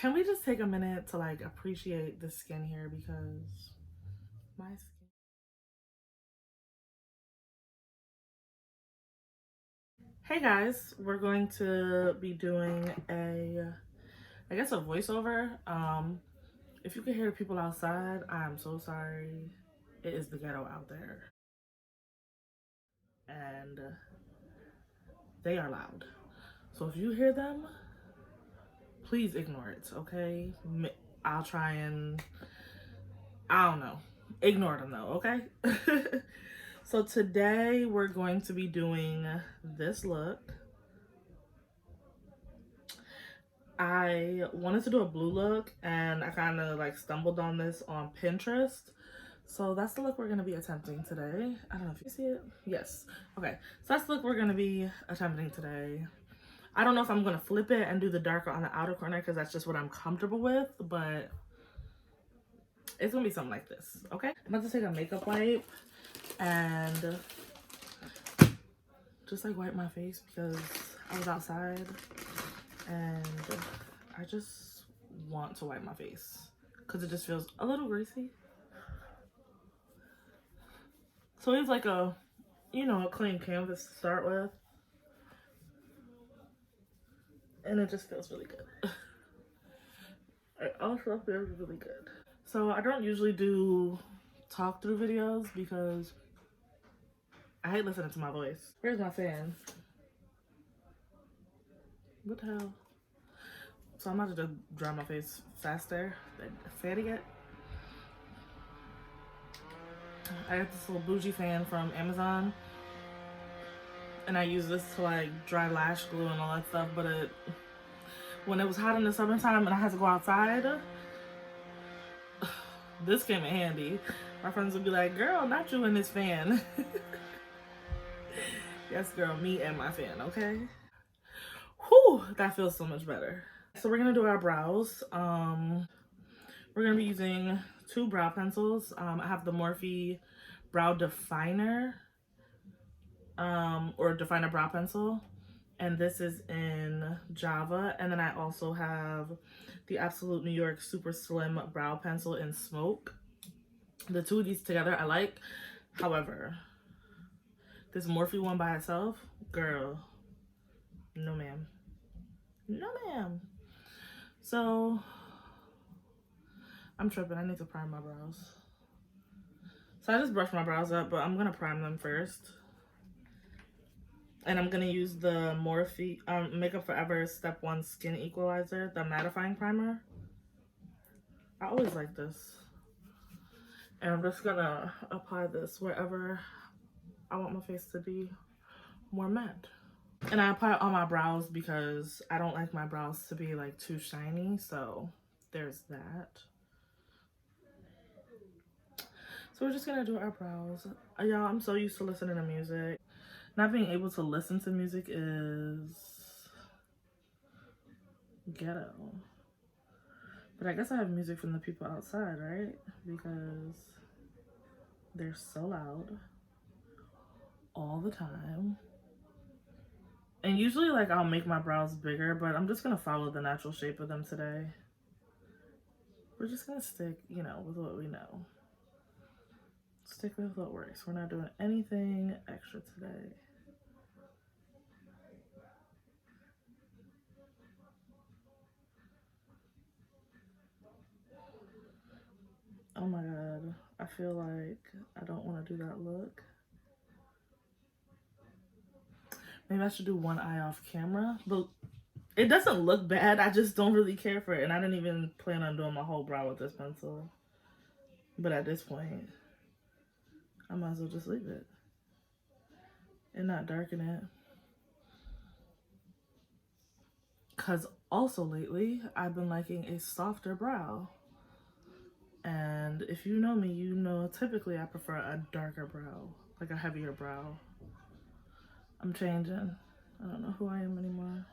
Can we just take a minute to like appreciate the skin here, because my skin. Hey guys, we're going to be doing I guess a voiceover. If you can hear the people outside, I'm so sorry. It is the ghetto out there. And they are loud. So if you hear them, please ignore it, okay? I'll try and, I don't know, ignore them though, okay? So today we're going to be doing this look. I wanted to do a blue look and I kind of like stumbled on this on Pinterest. So that's the look we're going to be attempting today. I don't know if you see it. Yes. Okay. So that's the look we're going to be attempting today. I don't know if I'm going to flip it and do the darker on the outer corner because that's just what I'm comfortable with, but it's going to be something like this. Okay. I'm about to take a makeup wipe and just like wipe my face because I was outside and I just want to wipe my face because it just feels a little greasy. So it's like a, you know, a clean canvas to start with. And it just feels really good. It also feels really good. So I don't usually do talk through videos because I hate listening to my voice. Where's my fan? What the hell? So I'm about to just dry my face faster. Fan again. I got this little bougie fan from Amazon. And I use this to like dry lash glue and all that stuff, but when it was hot in the summertime and I had to go outside, this came in handy. My friends would be like, girl, not you and this fan. Yes, girl, me and my fan, okay? Whew, that feels so much better. So we're gonna do our brows. We're gonna be using 2 brow pencils. I have the Morphe Brow Definer, or Definer Brow Pencil. And this is in Java. And then I also have the Absolute New York Super Slim Brow Pencil in Smoke. The 2 of these together I like. However, this Morphe one by itself, girl, no ma'am. No ma'am. So, I'm tripping. I need to prime my brows. So I just brushed my brows up, but I'm going to prime them first. And I'm going to use the Morphe Makeup Forever Step 1 Skin Equalizer, the mattifying primer. I always like this. And I'm just going to apply this wherever I want my face to be more matte. And I apply it on my brows because I don't like my brows to be like too shiny. So there's that. So we're just gonna do our brows. Y'all, I'm so used to listening to music. Not being able to listen to music is ghetto. But I guess I have music from the people outside, right? Because they're so loud all the time. And usually like I'll make my brows bigger, but I'm just gonna follow the natural shape of them today. We're just gonna stick, you know, with what we know. Stick with what works. We're not doing anything extra today. Oh my god, I feel like I don't want to do that look. Maybe I should do one eye off camera, but it doesn't look bad. I just don't really care for it, and I didn't even plan on doing my whole brow with this pencil. But at this point, I might as well just leave it and not darken it. Because also lately, I've been liking a softer brow. And if you know me, you know typically I prefer a darker brow, like a heavier brow. I'm changing. I don't know who I am anymore.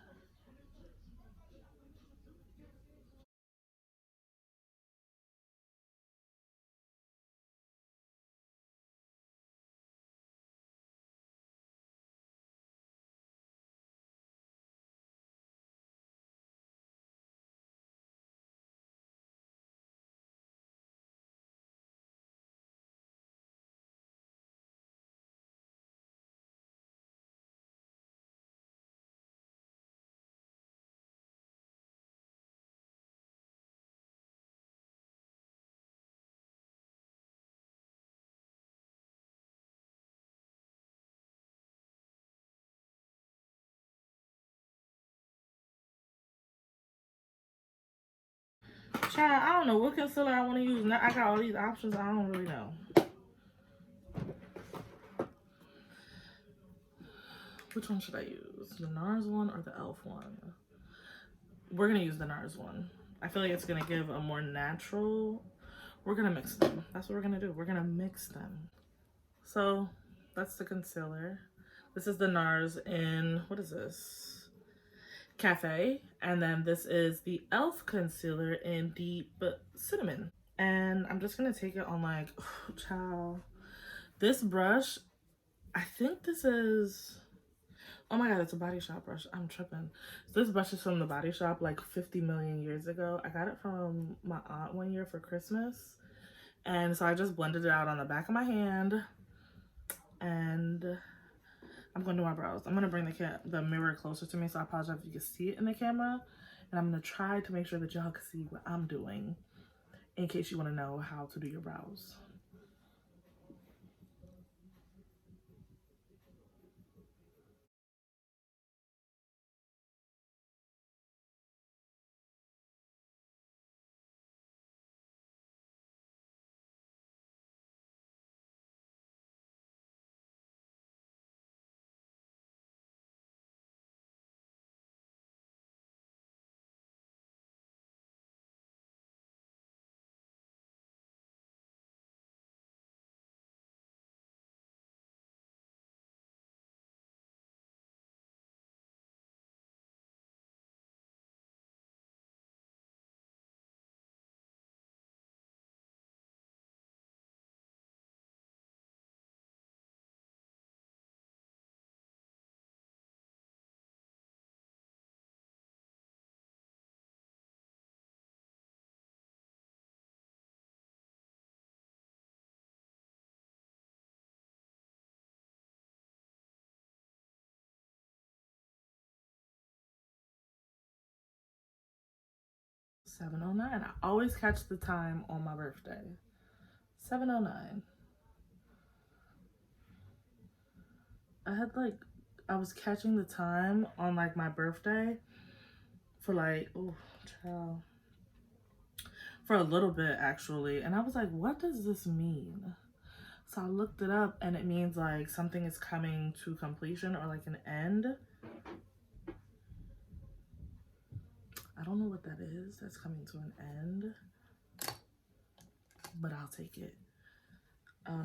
Child, I don't know what concealer I want to use. Now I got all these options. I don't really know. Which one should I use? The NARS one or the e.l.f. one? We're going to use the NARS one. I feel like it's going to give a more natural... We're going to mix them. That's what we're going to do. We're going to mix them. So, that's the concealer. This is the NARS in... What is this? Cafe. And then this is the e.l.f. concealer in Deep Cinnamon. And I'm just going to take it on like... Oh, child. This brush... I think this is... Oh my god, it's a Body Shop brush. I'm tripping. So this brush is from the Body Shop like 50 million years ago. I got it from my aunt one year for Christmas. And so I just blended it out on the back of my hand. And I'm going to do my brows. I'm going to bring the mirror closer to me, so I apologize if you can see it in the camera. And I'm going to try to make sure that y'all can see what I'm doing in case you want to know how to do your brows. $7.09. I always catch the time on my birthday. $7.09. I was catching the time on like my birthday for like, oh, child, for a little bit actually. And I was like, what does this mean? So I looked it up and it means like something is coming to completion or like an end. I don't know what that is. That's coming to an end, but I'll take it.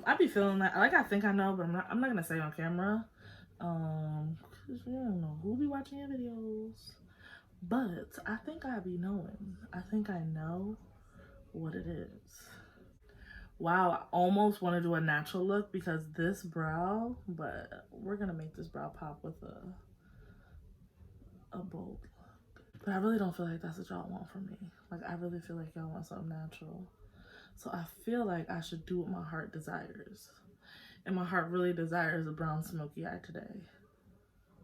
I be feeling that, like I think I know, but I'm not gonna say on camera. Cause you don't know who be watching your videos. But I think I be knowing. I think I know what it is. Wow, I almost want to do a natural look because this brow, but we're gonna make this brow pop with a bold look. But I really don't feel like that's what y'all want from me. Like I really feel like y'all want something natural. So I feel like I should do what my heart desires. And my heart really desires a brown smoky eye today.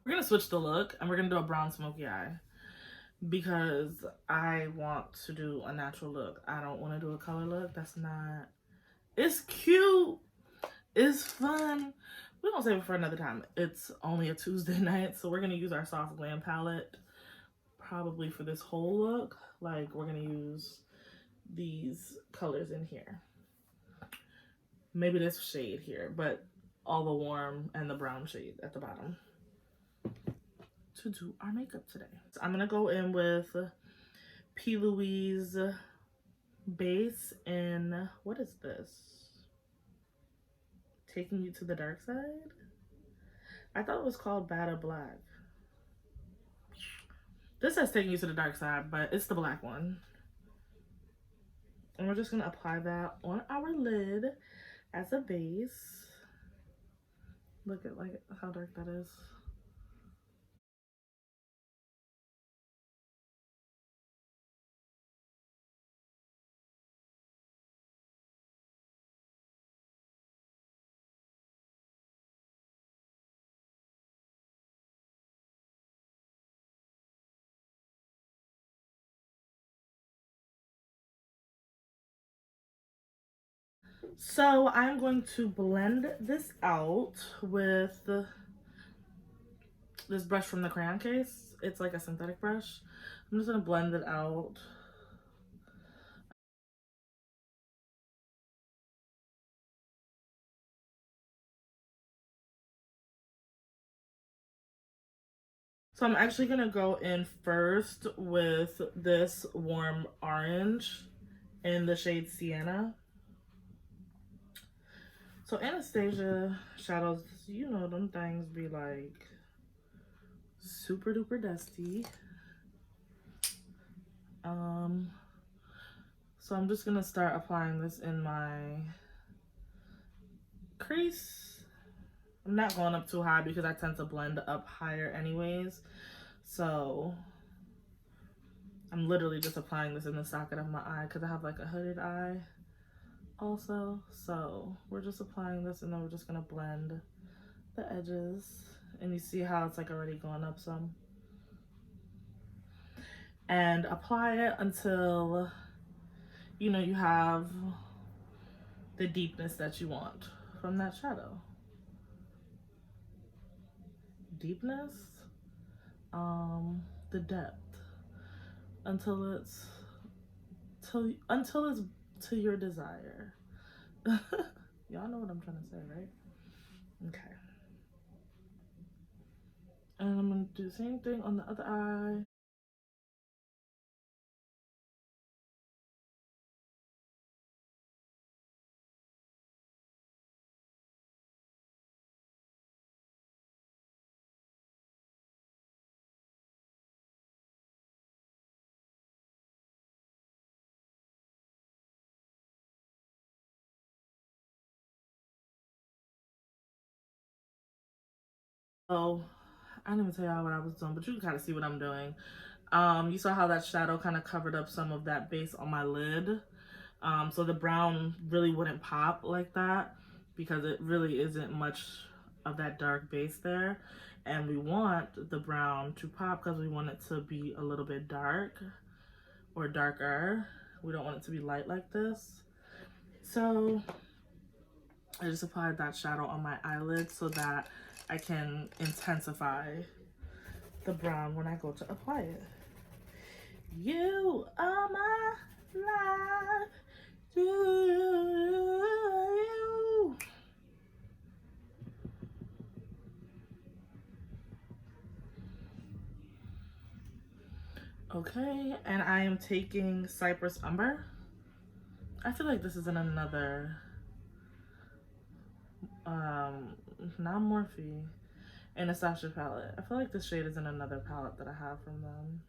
We're gonna switch the look and we're gonna do a brown smoky eye because I want to do a natural look. I don't want to do a color look. That's not... It's cute. It's fun. We're gonna save it for another time. It's only a Tuesday night, so we're gonna use our Soft Glam Palette probably for this whole look. Like we're gonna use these colors in here. Maybe this shade here, but all the warm and the brown shade at the bottom to do our makeup today. So I'm gonna go in with P. Louise base in, what is this? Taking You to the Dark Side? I thought it was called Bad or Black. This says Taking You to the Dark Side, but it's the black one. And we're just gonna apply that on our lid as a base. Look at like how dark that is. So I'm going to blend this out with this brush from the crayon case. It's like a synthetic brush. I'm just gonna blend it out So I'm actually gonna go in first with this warm orange in the shade Sienna. So Anastasia shadows, you know them things be like super duper dusty. So I'm just gonna start applying this in my crease. I'm not going up too high because I tend to blend up higher anyways. So I'm literally just applying this in the socket of my eye because I have like a hooded eye also. So we're just applying this and then we're just gonna blend the edges. And you see how it's like already going up some. And apply it until, you know, you have the deepness that you want from that shadow. Deepness, the depth, until it's to your desire. Y'all know what I'm trying to say, right? Okay. And I'm gonna do the same thing on the other eye. Oh, I didn't even tell y'all what I was doing, but you can kind of see what I'm doing. You saw how that shadow kind of covered up some of that base on my lid. So the brown really wouldn't pop like that because it really isn't much of that dark base there. And we want the brown to pop because we want it to be a little bit dark or darker. We don't want it to be light like this. So I just applied that shadow on my eyelid so that I can intensify the brown when I go to apply it. You are my life. Do you? Okay, and I am taking Cypress Umber. I feel like this is in another, not Morphe, in a Soft Glam palette. I feel like this shade is in another palette that I have from them.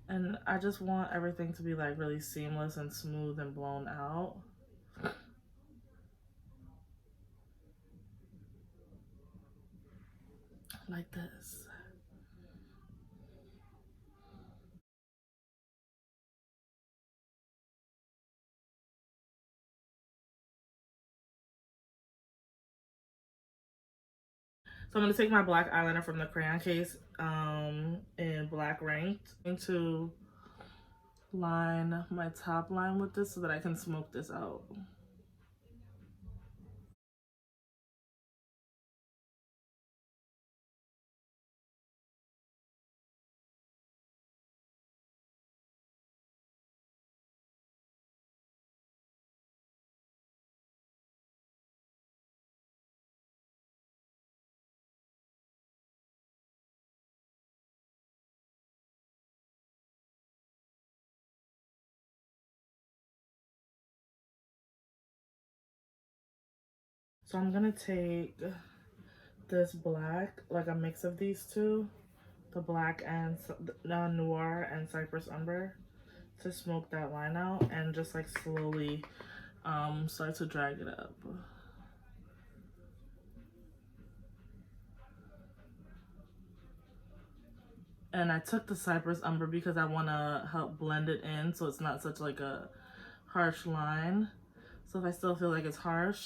And I just want everything to be like really seamless and smooth and blown out. Like this. So I'm going to take my black eyeliner from the crayon case in Black Ranked. I'm going to line my top line with this so that I can smoke this out. So I'm going to take this black, like a mix of these two, the black and noir and Cypress Umber, to smoke that line out and just like slowly start to drag it up. And I took the Cypress Umber because I want to help blend it in so it's not such like a harsh line. So if I still feel like it's harsh,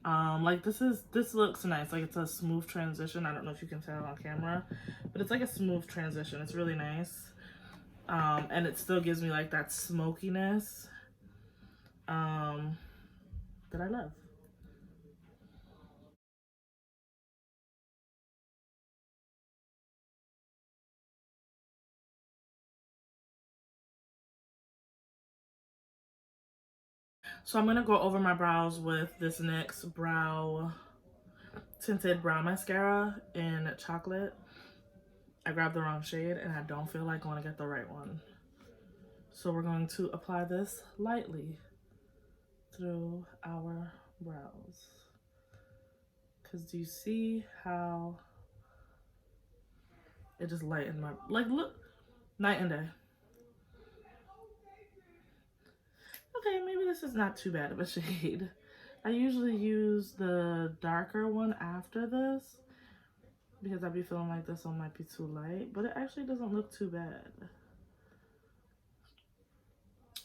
like this looks nice. Like it's a smooth transition. I don't know if you can tell on camera, but it's like a smooth transition. It's really nice. And it still gives me like that smokiness that I love. So I'm going to go over my brows with this NYX brow tinted brow mascara in chocolate. I grabbed the wrong shade and I don't feel like going to get the right one. So we're going to apply this lightly through our brows. Because do you see how it just lightened my, like, look, night and day. Okay, maybe this is not too bad of a shade. I usually use the darker one after this because I'd be feeling like this one might be too light, but it actually doesn't look too bad.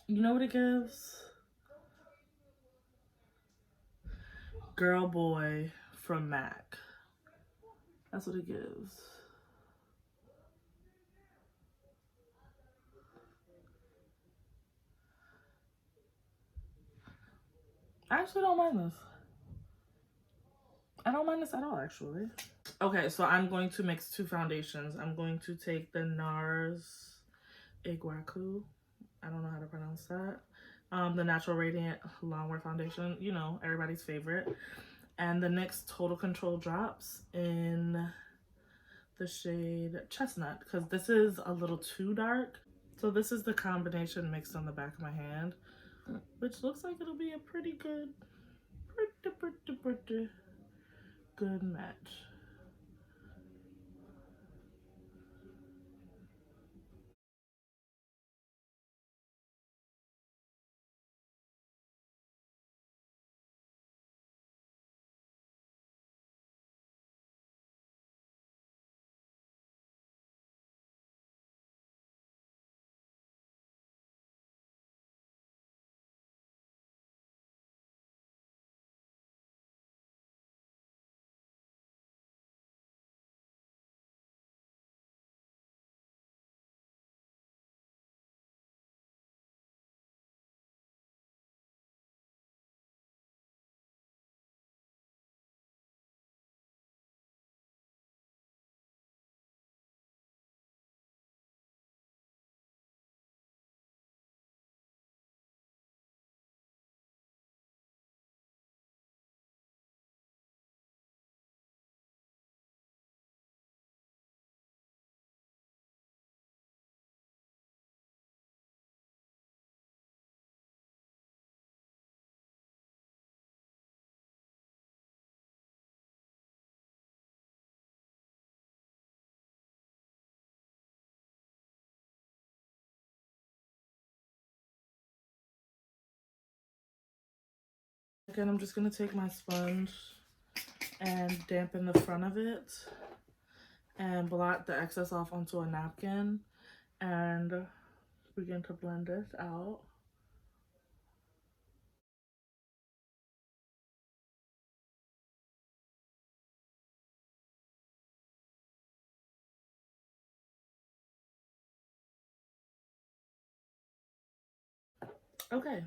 You know what it gives? Girl Boy from MAC. That's what it gives. I actually don't mind this. I don't mind this at all, actually. Okay, so I'm going to mix two foundations. I'm going to take the NARS Iguaku. I don't know how to pronounce that. The Natural Radiant Longwear Foundation. You know, everybody's favorite. And the NYX Total Control Drops in the shade Chestnut. Because this is a little too dark. So this is the combination mixed on the back of my hand. Which looks like it'll be a pretty good, pretty good match. Again, I'm just going to take my sponge and dampen the front of it and blot the excess off onto a napkin and begin to blend this out. Okay,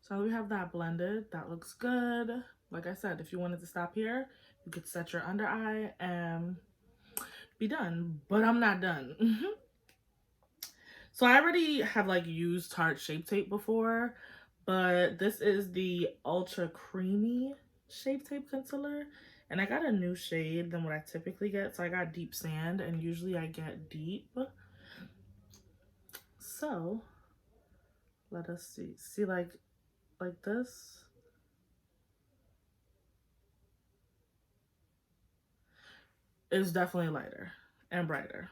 so we have that blended. That looks good. Like I said, if you wanted to stop here, you could set your under eye and be done, but I'm not done. So I already have like used Tarte Shape Tape before, but this is the Ultra Creamy Shape Tape Concealer. And I got a new shade than what I typically get. So I got Deep Sand and usually I get Deep. So let us see. See like this? Is definitely lighter and brighter.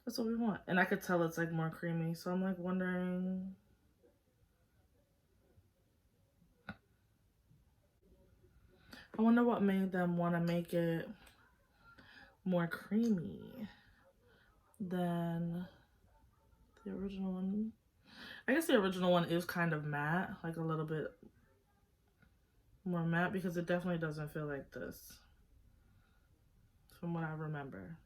That's what we want. And I could tell it's like more creamy. So I'm like wondering. I wonder what made them want to make it more creamy than the original one. I guess the original one is kind of matte, like a little bit more matte, because it definitely doesn't feel like this from what I remember.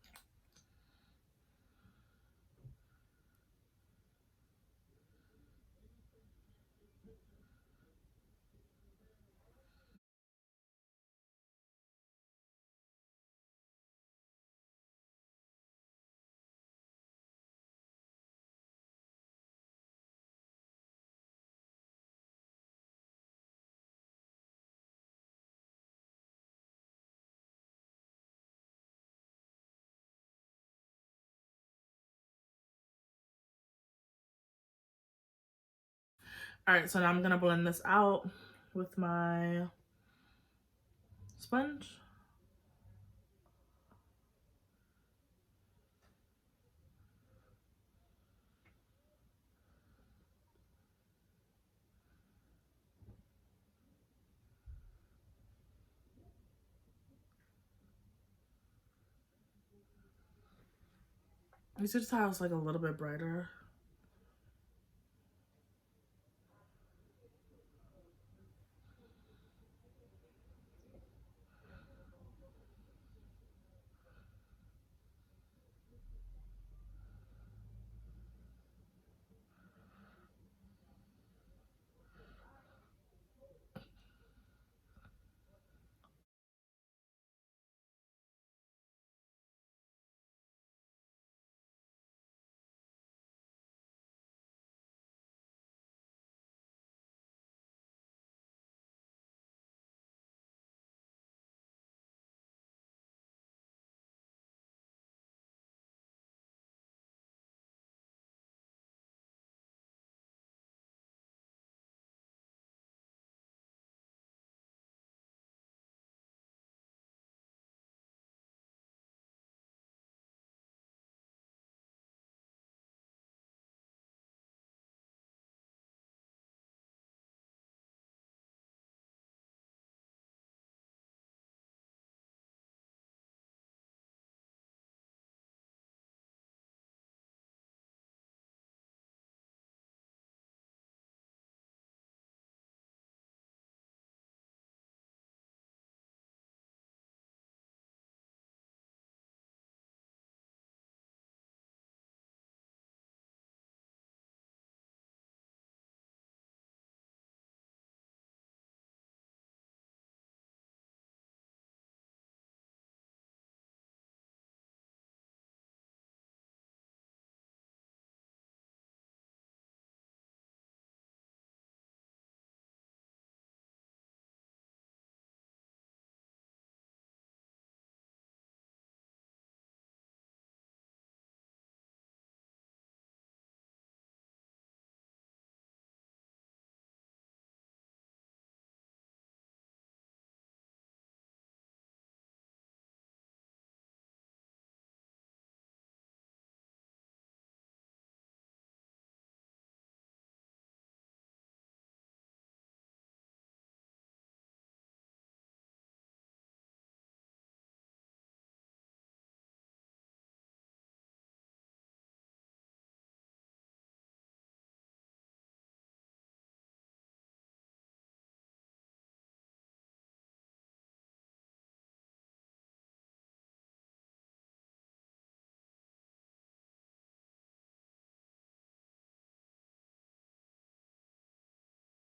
All right, so now I'm gonna blend this out with my sponge. You see just how it's like a little bit brighter.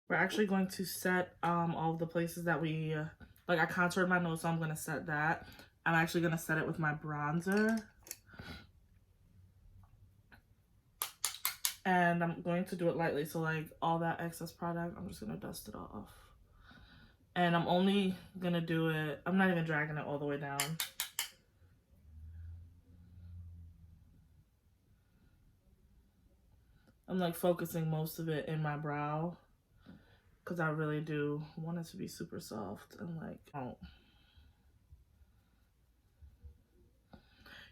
We're actually going to set all of the places that we, like I contoured my nose, so I'm gonna set that. I'm actually gonna set it with my bronzer. And I'm going to do it lightly, so like all that excess product, I'm just gonna dust it off. And I'm only gonna do it, I'm not even dragging it all the way down. I'm like focusing most of it in my brow because I really do want it to be super soft and like, oh.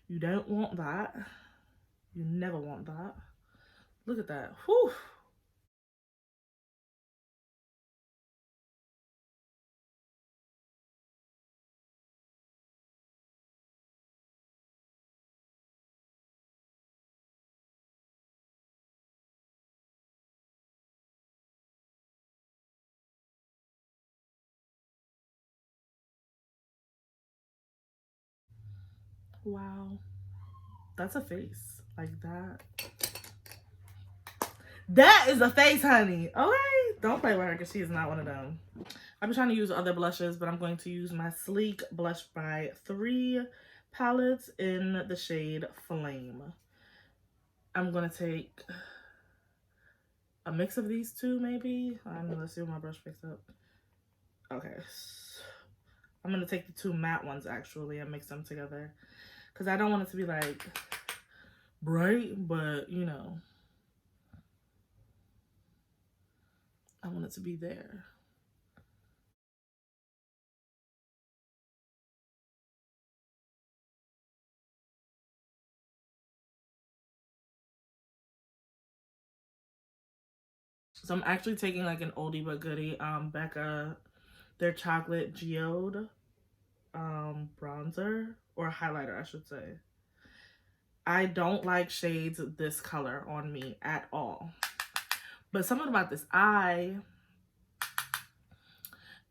You don't want that. You never want that. Look at that. Whew. Wow. That's a face. Like that. That is a face, honey. Okay? Don't play with her because she is not one of them. I've been trying to use other blushes, but I'm going to use my Sleek Blush by 3 palettes in the shade Flame. I'm going to take a mix of these two, maybe. I don't know. Let's see what my brush picks up. Okay. I'm going to take the 2 matte ones, actually, and mix them together. Because I don't want it to be, like, bright, but, you know. it to be there. So I'm actually taking like an oldie but goodie, Becca, their chocolate geode bronzer, or highlighter I should say. I don't like shades this color on me at all. But something about this eye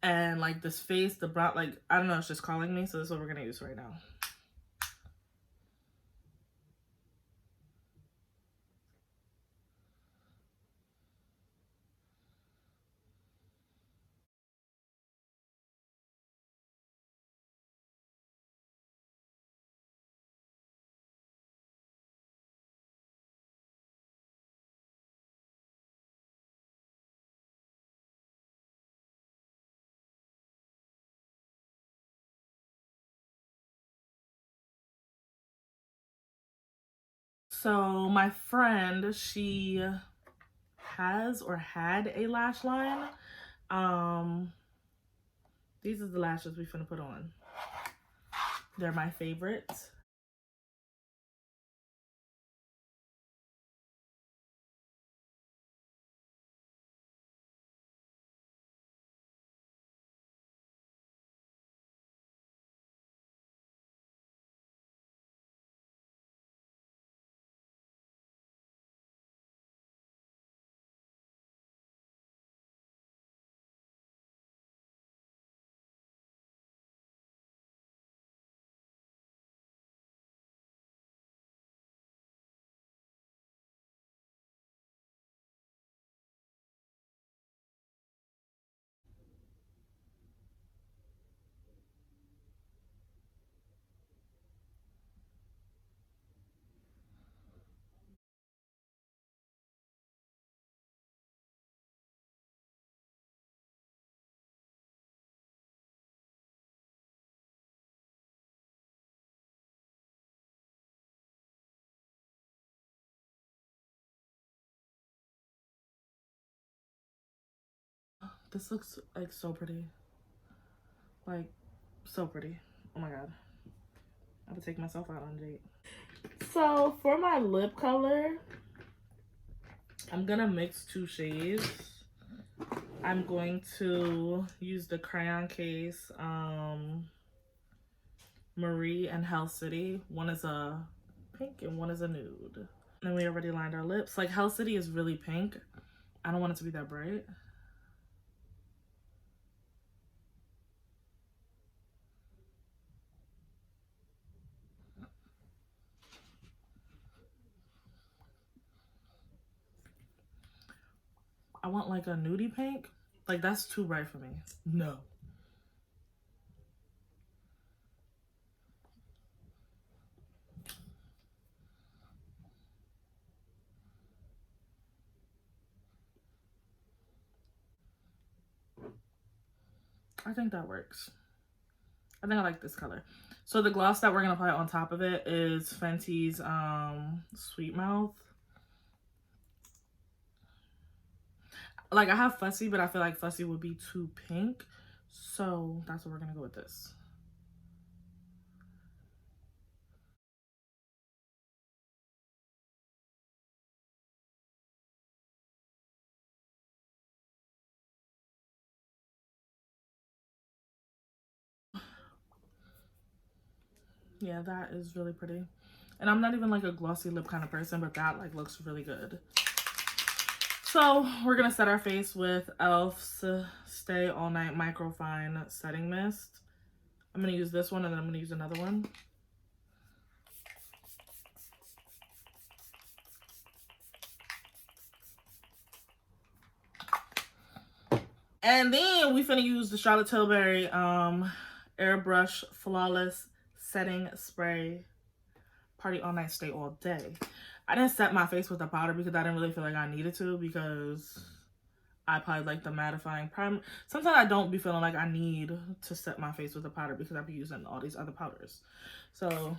and like this face, the brown, like, I don't know, it's just calling me. So this is what we're gonna use right now. So my friend, she has or had a lash line. These are the lashes we finna put on. They're my favorites. This looks like so pretty. Like, so pretty. Oh my god. I would take myself out on a date. So for my lip color, I'm gonna mix two shades. I'm going to use the crayon case, Marie and Hell City. One is a pink and one is a nude. And we already lined our lips. Like, Hell City is really pink. I don't want it to be that bright. I want like a nudie pink. Like, that's too bright for me. No. I think that works. I think I like this color. So the gloss that we're gonna apply on top of it is Fenty's Sweet Mouth. Like, I have Fussy, but I feel like Fussy would be too pink. So that's what we're gonna go with this. Yeah, that is really pretty. And I'm not even like a glossy lip kind of person, but that like looks really good. So we're gonna set our face with e.l.f.'s Stay All Night Microfine Setting Mist. I'm gonna use this one and then I'm gonna use another one. And then we finna use the Charlotte Tilbury Airbrush Flawless Setting Spray. Party all night, stay all day. I didn't set my face with the powder because I didn't really feel like I needed to, because I applied like the mattifying primer. Sometimes I don't be feeling like I need to set my face with the powder because I be using all these other powders. So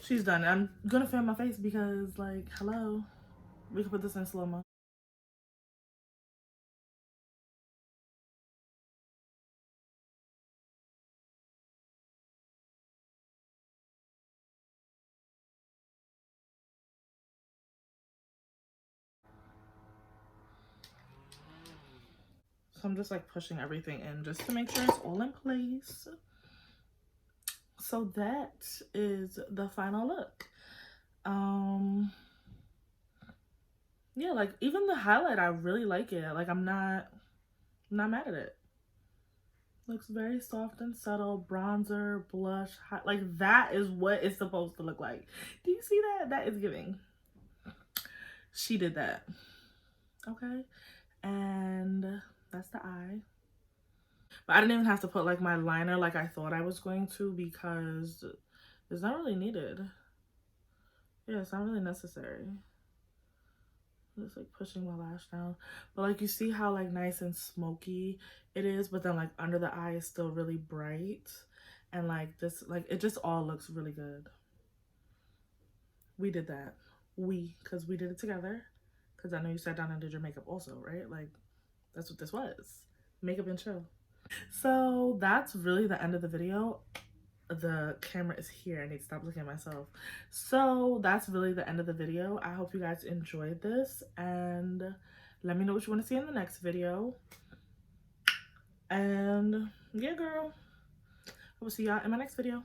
She's done. I'm gonna fan my face because, like, hello. We can put this in slow-mo. So I'm just like pushing everything in just to make sure it's all in place. So that is the final look. Yeah, like even the highlight, I really like it. Like I'm not mad at it. Looks very soft and subtle. Bronzer, blush, like that is what it's supposed to look like. Do you see that? That is giving. She did that. Okay. And that's the eye. But I didn't even have to put like my liner like I thought I was going to because it's not really needed. Yeah, it's not really necessary. Just like pushing my lash down. But like you see how like nice and smoky it is, but then like under the eye is still really bright. And like this, like it just all looks really good. We did that. Because we did it together. Because I know you sat down and did your makeup also, right? Like that's what this was. Makeup and chill. So that's really the end of the video. The camera is here. I need to stop looking at myself. So that's really the end of the video. I hope you guys enjoyed this and let me know what you want to see in the next video. And yeah, girl, I will see y'all in my next video.